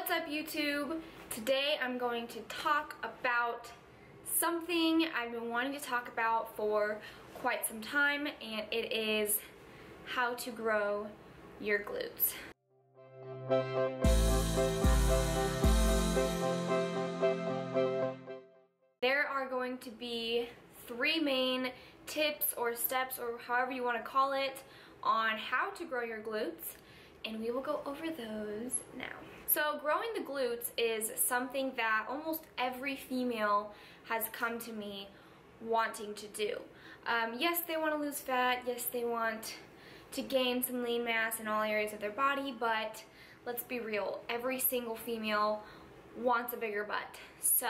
What's up, YouTube? Today I'm going to talk about something I've been wanting to talk about for quite some time, and it is how to grow your glutes. There are going to be three main tips or steps, or however you want to call it, on how to grow your glutes, and we will go over those now. So growing the glutes is something that almost every female has come to me wanting to do. Yes, they want to lose fat, yes, they want to gain some lean mass in all areas of their body, but let's be real, every single female wants a bigger butt. So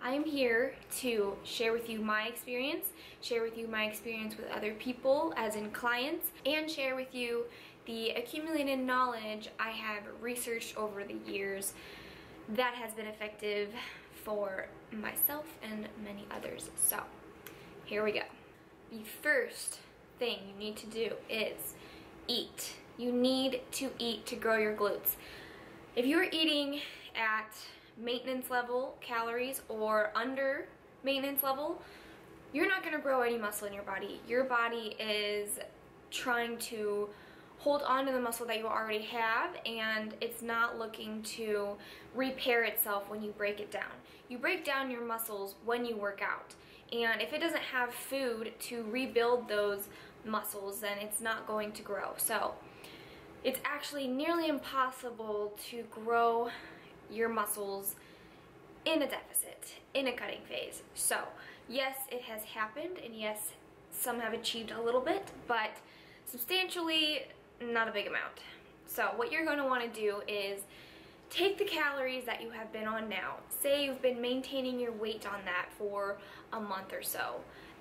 I am here to share with you my experience, share with you my experience with other people, as in clients, and share with you the accumulated knowledge I have researched over the years that has been effective for myself and many others. So here we go. The first thing you need to do is eat. You need to eat to grow your glutes. If you're eating at maintenance level calories or under maintenance level, you're not going to grow any muscle in your body. Your body is trying to hold on to the muscle that you already have, and it's not looking to repair itself when you break it down. You break down your muscles when you work out, and if it doesn't have food to rebuild those muscles, then it's not going to grow. So it's actually nearly impossible to grow your muscles in a deficit, in a cutting phase. So yes, it has happened, and yes, some have achieved a little bit, but substantially not a big amount. So what you're going to want to do is take the calories that you have been on now. Say you've been maintaining your weight on that for a month or so.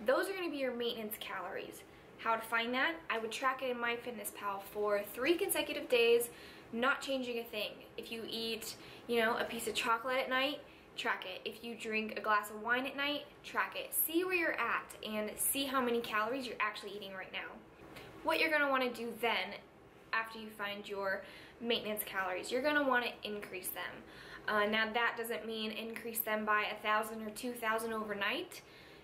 Those are going to be your maintenance calories. How to find that? I would track it in MyFitnessPal for 3 consecutive days, not changing a thing. If you eat, a piece of chocolate at night, track it. If you drink a glass of wine at night, track it. See where you're at and see how many calories you're actually eating right now. What you're going to want to do then, after you find your maintenance calories, you're going to want to increase them. Now that doesn't mean increase them by 1,000 or 2,000 overnight.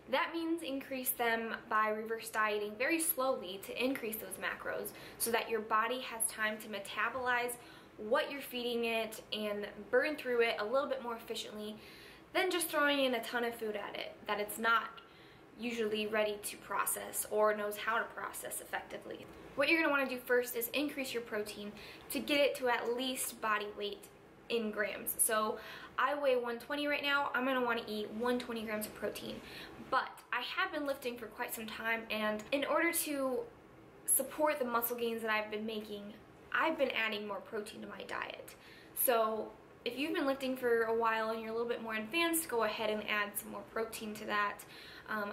That means increase them by reverse dieting very slowly to increase those macros so that your body has time to metabolize what you're feeding it and burn through it a little bit more efficiently than just throwing in a ton of food at it that it's not usually ready to process or knows how to process effectively. What you're going to want to do first is increase your protein to get it to at least body weight in grams. So I weigh 120 right now. I'm going to want to eat 120 grams of protein. But I have been lifting for quite some time, and in order to support the muscle gains that I've been making, I've been adding more protein to my diet. So if you've been lifting for a while and you're a little bit more advanced, go ahead and add some more protein to that.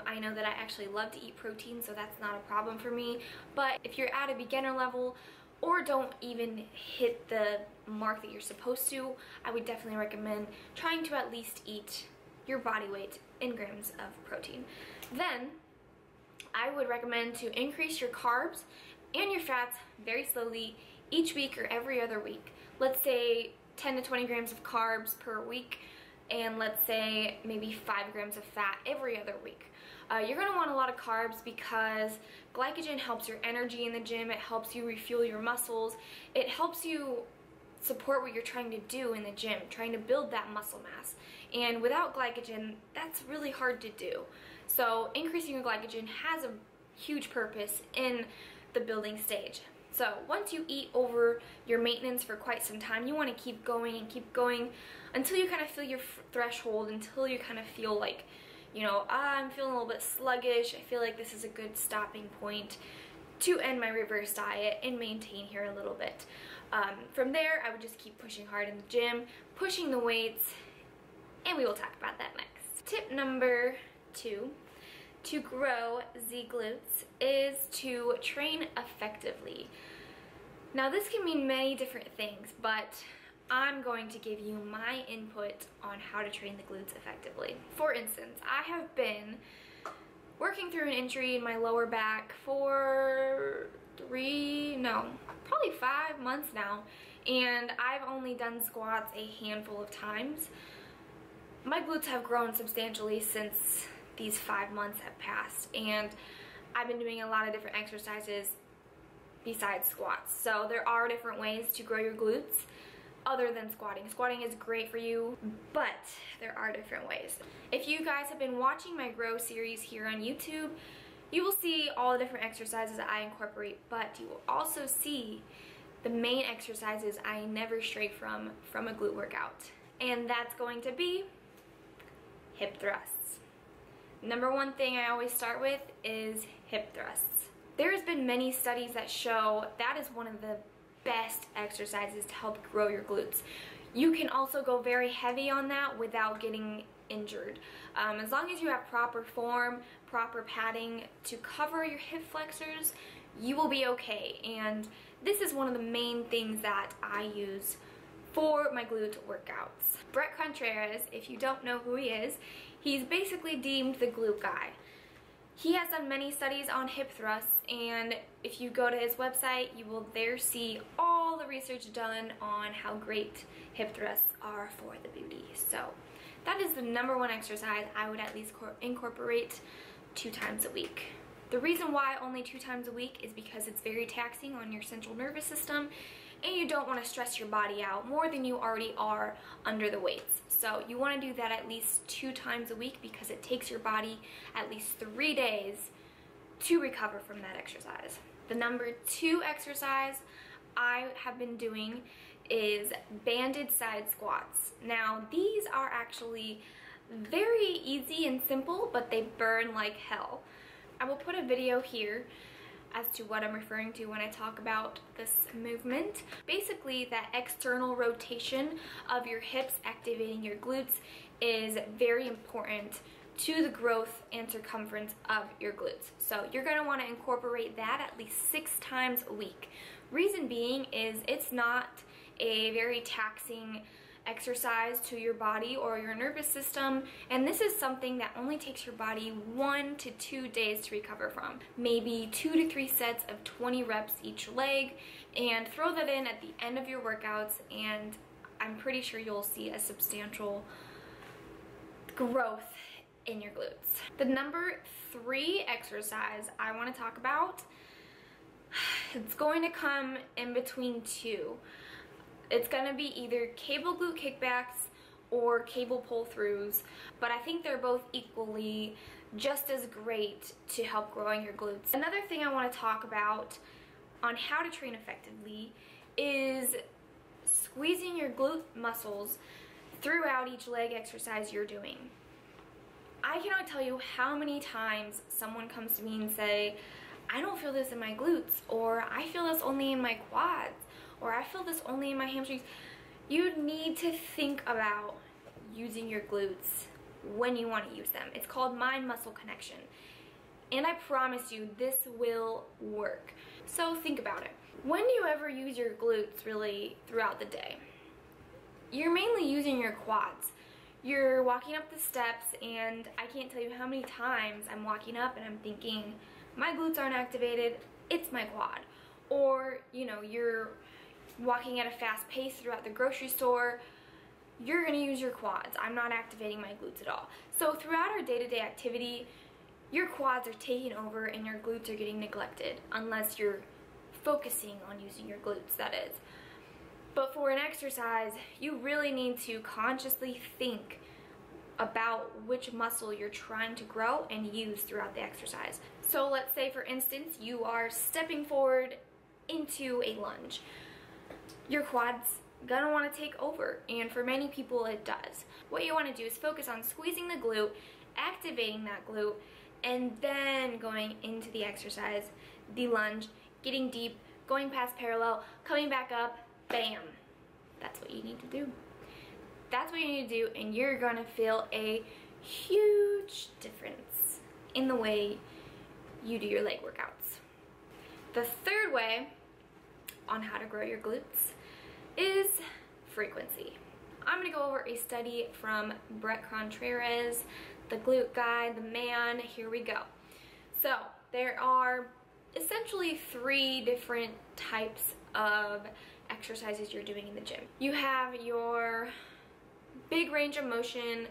I know that I actually love to eat protein, so that's not a problem for me. But if you're at a beginner level or don't even hit the mark that you're supposed to, I would definitely recommend trying to at least eat your body weight in grams of protein. Then I would recommend to increase your carbs and your fats very slowly each week or every other week. Let's say 10 to 20 grams of carbs per week, and let's say maybe 5 grams of fat every other week. You're going to want a lot of carbs because glycogen helps your energy in the gym, it helps you refuel your muscles, it helps you support what you're trying to do in the gym, trying to build that muscle mass. And without glycogen, that's really hard to do. So increasing your glycogen has a huge purpose in the building stage. So once you eat over your maintenance for quite some time, you want to keep going and keep going until you kind of feel your threshold, until you kind of feel like, I'm feeling a little bit sluggish. I feel like this is a good stopping point to end my reverse diet and maintain here a little bit. From there, I would just keep pushing hard in the gym, pushing the weights, and we will talk about that next. Tip number 2 to grow the glutes is to train effectively. Now this can mean many different things, but I'm going to give you my input on how to train the glutes effectively. For instance, I have been working through an injury in my lower back for probably 5 months now, and I've only done squats a handful of times. My glutes have grown substantially since these 5 months have passed, and I've been doing a lot of different exercises besides squats. So there are different ways to grow your glutes other than squatting. Squatting is great for you, but there are different ways. If you guys have been watching my Grow series here on YouTube, you will see all the different exercises I incorporate, but you will also see the main exercises I never stray from a glute workout. And that's going to be hip thrusts. Number one thing I always start with is hip thrusts. There's been many studies that show that is one of the best exercises to help grow your glutes. You can also go very heavy on that without getting injured. As long as you have proper form, proper padding to cover your hip flexors, you will be okay. And this is one of the main things that I use for my glute workouts. Bret Contreras, if you don't know who he is, he's basically deemed the glute guy. He has done many studies on hip thrusts, and if you go to his website, you will there see all the research done on how great hip thrusts are for the booty. So that is the number one exercise I would at least incorporate 2 times a week. The reason why only 2 times a week is because it's very taxing on your central nervous system, and you don't want to stress your body out more than you already are under the weights. So you want to do that at least 2 times a week because it takes your body at least 3 days to recover from that exercise. The number 2 exercise I have been doing is banded side squats. Now these are actually very easy and simple, but they burn like hell. I will put a video here as to what I'm referring to when I talk about this movement. Basically, that external rotation of your hips activating your glutes is very important to the growth and circumference of your glutes. So you're going to want to incorporate that at least 6 times a week. Reason being is it's not a very taxing exercise to your body or your nervous system, and this is something that only takes your body 1 to 2 days to recover from. Maybe 2 to 3 sets of 20 reps each leg, and throw that in at the end of your workouts, and I'm pretty sure you'll see a substantial growth in your glutes. The number 3 exercise I want to talk about, it's going to come in between 2. It's going to be either cable glute kickbacks or cable pull-throughs, but I think they're both equally just as great to help growing your glutes. Another thing I want to talk about on how to train effectively is squeezing your glute muscles throughout each leg exercise you're doing. I cannot tell you how many times someone comes to me and say, I don't feel this in my glutes, or I feel this only in my quads, or I feel this only in my hamstrings. You need to think about using your glutes when you want to use them. It's called mind-muscle connection. And I promise you, this will work. So think about it. When do you ever use your glutes really throughout the day? You're mainly using your quads. You're walking up the steps, and I can't tell you how many times I'm walking up and I'm thinking, my glutes aren't activated, it's my quad. Or, you know, you're walking at a fast pace throughout the grocery store, you're going to use your quads. I'm not activating my glutes at all. So throughout our day-to-day activity, your quads are taking over and your glutes are getting neglected, unless you're focusing on using your glutes, that is. But for an exercise, you really need to consciously think about which muscle you're trying to grow and use throughout the exercise. So let's say, for instance, you are stepping forward into a lunge. Your quad's gonna want to take over, and for many people it does. What you want to do is focus on squeezing the glute, activating that glute, and then going into the exercise, the lunge, getting deep, going past parallel, coming back up, bam. That's what you need to do. That's what you need to do, and you're gonna feel a huge difference in the way you do your leg workouts. The third way on how to grow your glutes is frequency. I'm gonna go over a study from Bret Contreras, the glute guy, the man. Here we go. So there are essentially 3 different types of exercises you're doing in the gym. You have your big range of motion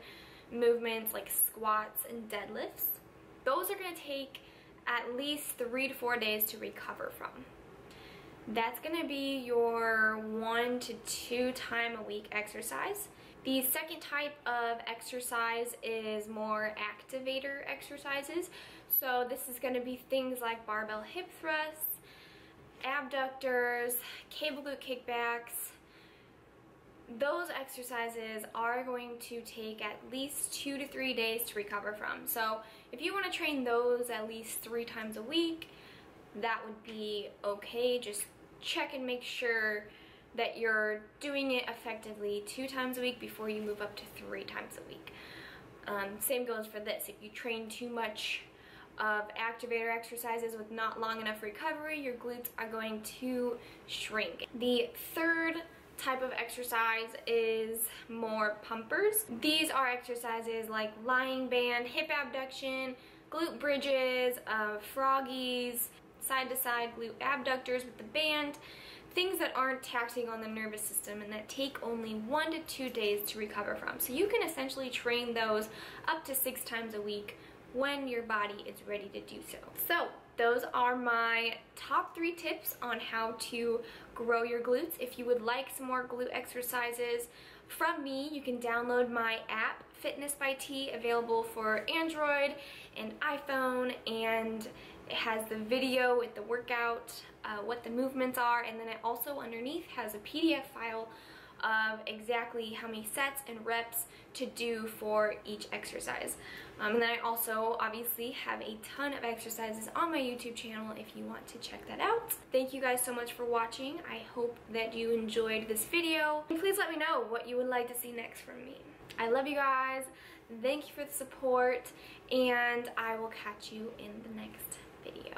movements like squats and deadlifts. Those are going to take at least 3 to 4 days to recover from. That's going to be your 1 to 2 time a week exercise. The second type of exercise is more activator exercises. So this is going to be things like barbell hip thrusts, abductors, cable glute kickbacks. Those exercises are going to take at least 2 to 3 days to recover from. So if you want to train those at least 3 times a week, that would be okay. Just check and make sure that you're doing it effectively 2 times a week before you move up to 3 times a week. Same goes for this. If you train too much of activator exercises with not long enough recovery, your glutes are going to shrink. The third type of exercise is more pumpers. These are exercises like lying band, hip abduction, glute bridges, froggies, side to side glute abductors with the band, things that aren't taxing on the nervous system and that take only 1 to 2 days to recover from. So you can essentially train those up to 6 times a week when your body is ready to do so. So those are my top 3 tips on how to grow your glutes. If you would like some more glute exercises from me, you can download my app, Fitness by T, available for Android and iPhone, and it has the video with the workout, what the movements are, and then it also underneath has a PDF file of exactly how many sets and reps to do for each exercise. And then I also obviously have a ton of exercises on my YouTube channel if you want to check that out. Thank you guys so much for watching. I hope that you enjoyed this video. And please let me know what you would like to see next from me. I love you guys. Thank you for the support, and I will catch you in the next video.